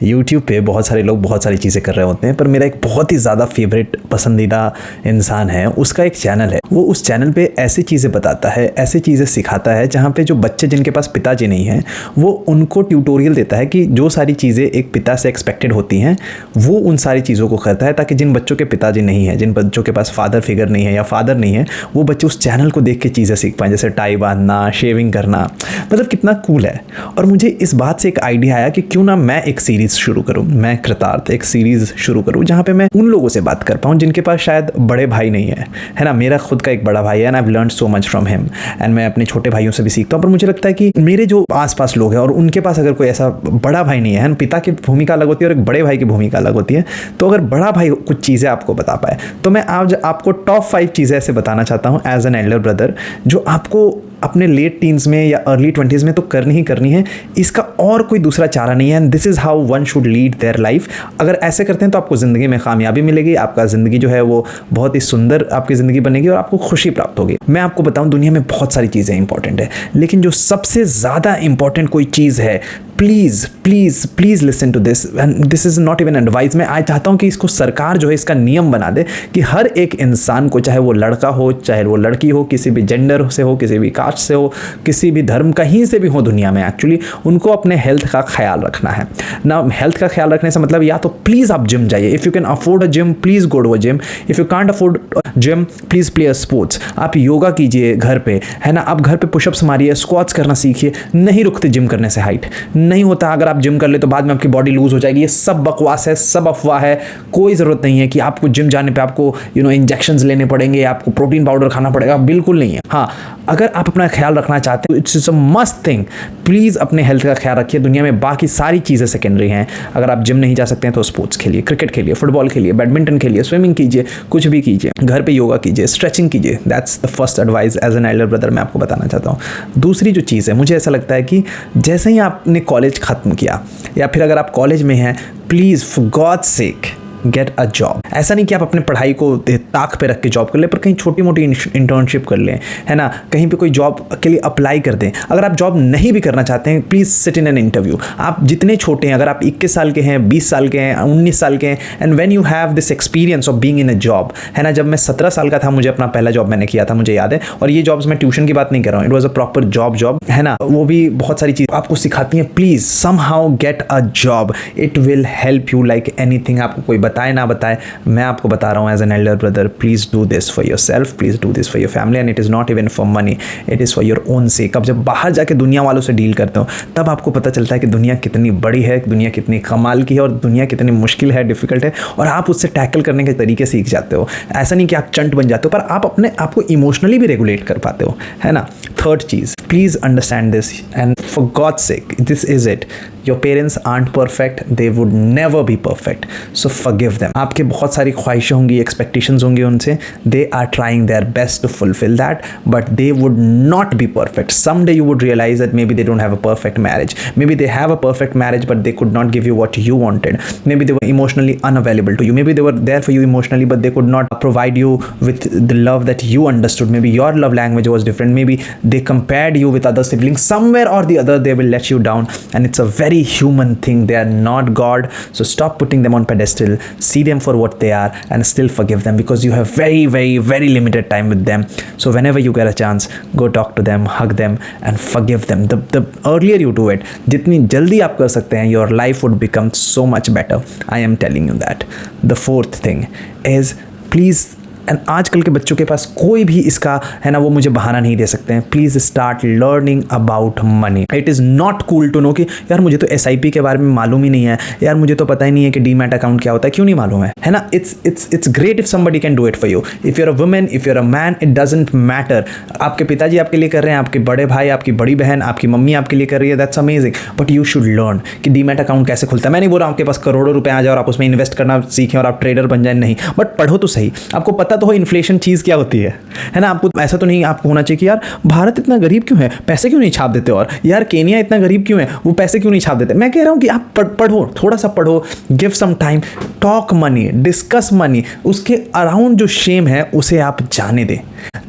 YouTube पे बहुत सारे लोग बहुत सारी चीज़ें कर रहे होते हैं, पर मेरा एक बहुत ही ज़्यादा फेवरेट पसंदीदा इंसान है, उसका एक चैनल है। वो उस चैनल पे ऐसी चीज़ें बताता है, ऐसी चीज़ें सिखाता है, जहाँ पे जो बच्चे जिनके पास पिताजी नहीं हैं वो उनको ट्यूटोरियल देता है कि जो सारी चीज़ें एक पिता से एक्सपेक्टेड होती हैं वो उन सारी चीज़ों को करता है, ताकि जिन बच्चों के पिताजी नहीं हैं, जिन बच्चों के पास फादर फिगर नहीं है या फादर नहीं है, वो बच्चे उस चैनल को देख के चीज़ें सीख पाएँ, जैसे टाई बांधना, शेविंग करना। मतलब कितना कूल है। और मुझे इस बात से एक आइडिया आया कि क्यों ना मैं एक सीरीज़ शुरू करूं, मैं कृतार्थ एक सीरीज शुरू करूं जहां पे मैं उन लोगों से बात कर पाऊं जिनके पास शायद बड़े भाई नहीं है ना। मेरा खुद का एक बड़ा भाई है and I have learned so much from him, and मैं अपने छोटे भाइयों से भी सीखता हूं। पर मुझे लगता है कि मेरे जो आसपास लोग हैं और उनके पास अगर कोई ऐसा बड़ा भाई नहीं है, पिता की भूमिका अलग होती है और एक बड़े भाई की भूमिका अलग होती है, तो अगर बड़ा भाई कुछ चीज़ें आपको बता पाए, तो मैं आज आपको टॉप 5 चीज़ें ऐसे बताना चाहता हूँ एज एन एल्डर ब्रदर, जो आपको अपने लेट टीन्स में या अर्ली 20s में तो करनी ही करनी है। इसका और कोई दूसरा चारा नहीं है, and this is how one should lead their life. अगर ऐसे करते हैं तो आपको ज़िंदगी में कामयाबी मिलेगी, आपका ज़िंदगी जो है वो बहुत ही सुंदर आपकी ज़िंदगी बनेगी और आपको खुशी प्राप्त होगी। मैं आपको बताऊं, दुनिया में बहुत सारी चीज़ें इंपॉर्टेंट है, लेकिन जो सबसे ज़्यादा इंपॉर्टेंट कोई चीज़ है, please please please listen to this, and this is not even advice. मैं आज चाहता हूँ कि इसको सरकार जो है इसका नियम बना दे कि हर एक इंसान को, चाहे वो लड़का हो चाहे वो लड़की हो, किसी भी जेंडर से हो, किसी भी कास्ट से हो, किसी भी धर्म कहीं से भी हो दुनिया में, एक्चुअली उनको अपने हेल्थ का ख्याल रखना है ना। हेल्थ का ख्याल रखने से मतलब या तो प्लीज़ आप जिम जाइए, if you can afford a gym please go to a gym, if you can't afford gym please play a sports. आप योगा कीजिए घर पे, है ना, आप घर पे पुशअप्स मारिए, स्क्वाट्स करना सीखिए। नहीं रुकते जिम करने से हाइट नहीं होता। अगर आप जिम कर ले तो बाद में आपकी बॉडी लूज हो जाएगी। ये सब बकवास है, सब अफवाह है। कोई ज़रूरत नहीं है कि आपको जिम जाने पे आपको इंजेक्शंस लेने पड़ेंगे, आपको प्रोटीन पाउडर खाना पड़ेगा, बिल्कुल नहीं है। हाँ, अगर आप अपना ख्याल रखना चाहते हो, it's a must thing, please अपने हेल्थ का ख्याल रखिए। दुनिया में बाकी सारी चीज़ें सेकेंडरी हैं। अगर आप जिम नहीं जा सकते हैं तो स्पोर्ट्स खेलिए, क्रिकेट खेलिए, फुटबॉल खेलिए, बैडमिंटन खेलिए, स्विमिंग कीजिए, कुछ भी कीजिए, घर पे योगा कीजिए, स्ट्रेचिंग कीजिए। That's the first advice as an elder brother मैं आपको बताना चाहता हूँ। दूसरी जो चीज़ है, मुझे ऐसा लगता है कि जैसे ही आपने कॉलेज ख़त्म किया या फिर अगर आप कॉलेज में हैं, please for god's sake get a job. ऐसा नहीं कि आप अपने पढ़ाई को ताक पे रख के जॉब कर ले, पर कहीं छोटी मोटी इंटर्नशिप कर लें, है ना, कहीं पे कोई जॉब के लिए अप्लाई कर दें। अगर आप जॉब नहीं भी करना चाहते हैं, please sit in an interview. आप जितने छोटे हैं, अगर आप 21 साल के हैं, 20 साल के हैं, 19 साल के हैं, and when you have this experience of being in a job, है ना। जब मैं 17 साल का था, मुझे अपना पहला जॉब मैंने किया था, मुझे याद है। और ये जॉब्स मैं ट्यूशन की बात नहीं कर रहा हूँ, it was a proper job, है ना। वो भी बहुत सारी चीज़ आपको सिखाती हैं। Please somehow gate a job, it will help you like anything. आपको कोई बताए ना बताए, मैं आपको बता रहा हूँ as an elder brother, please do this for yourself, please do this for your family, and it is not even for money, it is for your own sake. अब जब बाहर जाके दुनिया वालों से डील करते हो, तब आपको पता चलता है कि दुनिया कितनी बड़ी है, दुनिया कितनी कमाल की है, और दुनिया कितनी मुश्किल है, डिफिकल्ट है, और आप उससे टैकल करने के तरीके सीख जाते हो। ऐसा नहीं कि आप चंट बन जाते हो, पर आप अपने आप को इमोशनली भी रेगुलेट कर पाते हो, है ना। थर्ड चीज़, please understand this, and for god's sake this is it. Your parents aren't perfect, they would never be perfect, so forgive them. आपके बहुत सारी ख्वाहिशें होंगी, एक्सपेक्टेशंस होंगी उनसे, they are trying their best to fulfil that, but they would not be perfect. Someday you would realize that maybe they don't have a perfect marriage, maybe they have a perfect marriage but they could not give you what you wanted, maybe they were emotionally unavailable to you, maybe they were there for you emotionally but they could not provide you with the love that you understood, maybe your love language was different, maybe they compared you with other siblings. Somewhere or the other they will let you down, and it's a very human thing. They are not God, so stop putting them on pedestal, see them for what they are, and still forgive them, because you have very very very limited time with them. So whenever you get a chance, go talk to them, hug them and forgive them. The earlier you do it, जितनी जल्दी आप कर सकते हैं, your life would become so much better. I am telling you that. The fourth thing is, please, and आजकल के बच्चों के पास कोई भी इसका, है ना, वो मुझे बहाना नहीं दे सकते हैं। Please start learning about money. It is not cool to know कि यार मुझे तो SIP के बारे में मालूम ही नहीं है, यार मुझे तो पता ही नहीं है कि डीमैट अकाउंट क्या होता है। क्यों नहीं मालूम है ना। It's great if somebody can do it for you. If you're a women, if you're a man, it doesn't matter. आपके पिताजी आपके लिए कर रहे हैं, आपके बड़े भाई, आपकी बड़ी बहन, आपकी मम्मी आपके लिए कर रही है, that's amazing, but you should learn कि डीमैट अकाउंट कैसे खुलता है। मैं नहीं बोल रहा हूँ आपके पास करोड़ों रुपए आ जाए और आप उसमें इन्वेस्ट करना सीखें और आप ट्रेडर बन जाए, नहीं, बट पढ़ो तो सही। आपको पता तो हो इन्फ्लेशन चीज़ क्या होती है ना। आपको ऐसा तो नहीं आपको होना चाहिए कि यार भारत इतना गरीब क्यों है, पैसे क्यों नहीं छाप देते, और यार केनिया इतना गरीब क्यों है, वो पैसे क्यों नहीं छाप देते। मैं कह रहा हूँ कि आप पढ़ो, थोड़ा सा पढ़ो, give some time, talk money, discuss money, उसके अराउंड जो शेम है उसे आप जाने दें।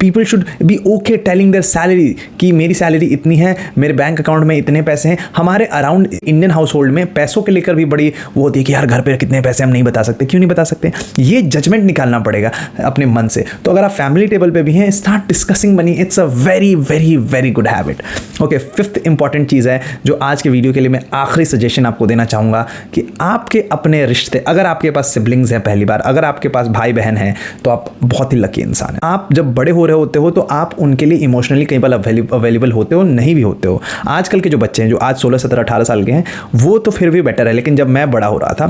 People should be okay telling their salary कि मेरी सैलरी इतनी है, मेरे बैंक अकाउंट में इतने पैसे हैं। हमारे अराउंड इंडियन हाउस होल्ड में पैसों के लेकर भी बड़ी वो होती है कि यार घर पे कितने पैसे हम नहीं बता सकते। क्यों नहीं बता सकते, ये जजमेंट निकालना पड़ेगा अपने मन से। तो अगर आप फैमिली टेबल पे भी हैं, start discussing money, it's a very very very good habit. Okay, fifth important चीज़ है जो आज के वीडियो के लिए मैं आखिरी सजेशन आपको देना चाहूँगा कि आपके अपने रिश्ते, अगर आपके पास सिबलिंग्स हैं, पहली बार अगर आपके पास भाई बहन हैं तो आप बहुत ही लकी इंसान हैं। आप जब बड़े हो रहे होते हो तो आप उनके लिए इमोशनली कई बार अवेलेबल होते हो, नहीं भी होते हो। आजकल के जो बच्चे हैं जो आज 16, 17, 18 साल के हैं वो तो फिर भी बेटर है, लेकिन जब मैं बड़ा हो रहा था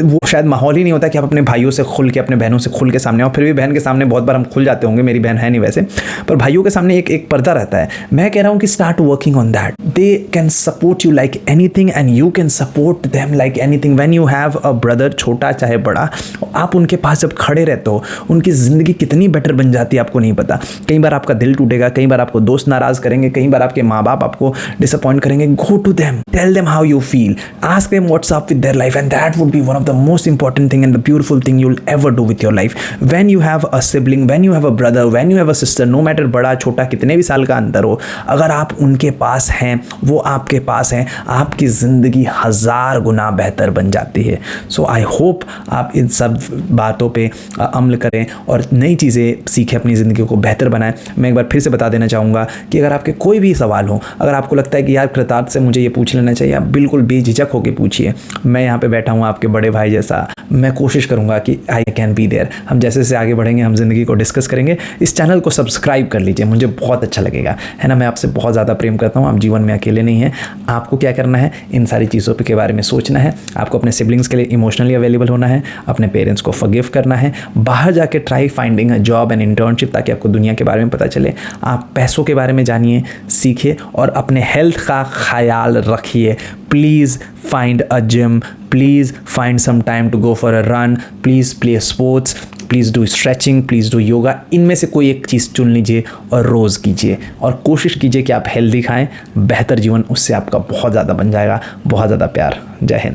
वो शायद माहौल ही नहीं होता कि आप अपने भाइयों से खुल के, अपने बहनों से खुल के सामने आओ। फिर भी बहन के सामने बहुत बार हम खुल जाते होंगे, मेरी बहन है नहीं वैसे, पर भाइयों के सामने एक पर्दा रहता है। मैं कह रहा हूँ कि start working on that. They can support you like anything and you can support them like anything. When you have a brother, छोटा चाहे बड़ा, आप उनके पास जब खड़े रहते हो उनकी ज़िंदगी कितनी बेटर बन जाती है आपको नहीं पता। कई बार आपका दिल टूटेगा, कई बार आपको दोस्त नाराज करेंगे, कई बार आपके माँ बाप आपको डिसअपॉइंट करेंगे। Go to them, tell them how you feel, ask them what's up with their life, and that would be one of the most important thing and the beautiful thing you will ever do with your life. When you have a sibling, when you have a brother, when you have a sister, no matter बड़ा छोटा कितने भी साल का अंतर हो, अगर आप उनके पास हैं, वो आपके पास हैं, आपकी ज़िंदगी 1000 गुना बेहतर बन जाती है। सो आई होप आप इन सब बातों पे अमल करें और नई चीज़ें सीखें, अपनी ज़िंदगी को बेहतर बनाएं। मैं एक बार फिर से बता देना चाहूँगा कि अगर आपके कोई भी सवाल हो, अगर आपको लगता है कि यार कृतार्थ से मुझे ये पूछ लेना चाहिए, आप बिल्कुल बेझिझक होकर पूछिए। मैं यहाँ पे बैठा हूँ आपके बड़े भाई जैसा, मैं कोशिश करूँगा कि आई कैन बी देयर। हम जैसे जैसे आगे बढ़ेंगे हम ज़िंदगी को डिस्कस करेंगे। इस चैनल को सब्सक्राइब कर लीजिए, मुझे बहुत अच्छा लगेगा, है ना। मैं आपसे बहुत ज़्यादा प्रेम करता हूँ, आप जीवन में अकेले नहीं हैं। आपको क्या करना है, इन सारी चीज़ों के बारे में सोचना है। आपको अपने सिबलिंग्स के लिए इमोशनली अवेलेबल होना है, अपने पेरेंट्स को फॉरगिव करना है, बाहर जाके try finding a job and internship ताकि आपको दुनिया के बारे में पता चले। आप पैसों के बारे में जानिए, सीखिए और अपने हेल्थ का ख्याल रखिए। Please find a gym, please find some time to go for a run, please play sports, please do stretching, please do yoga. इनमें से कोई एक चीज़ चुन लीजिए और रोज़ कीजिए और कोशिश कीजिए कि आप हेल्दी खाएं। बेहतर जीवन उससे आपका बहुत ज़्यादा बन जाएगा। बहुत ज़्यादा प्यार। जय हिंद।